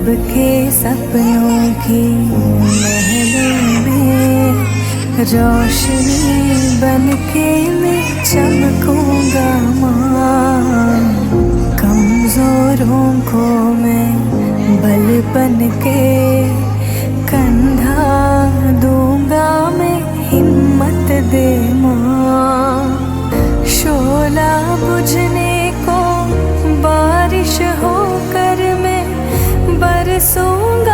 सबके सपनों की महलों में रोशनी बनके मैं चमकूंगा माँ। कमजोरों को मैं बल बनके कंधा दूंगा मैं, हिम्मत दे माँ। शोला बुझने को बारिश होकर मैं बरसूंगा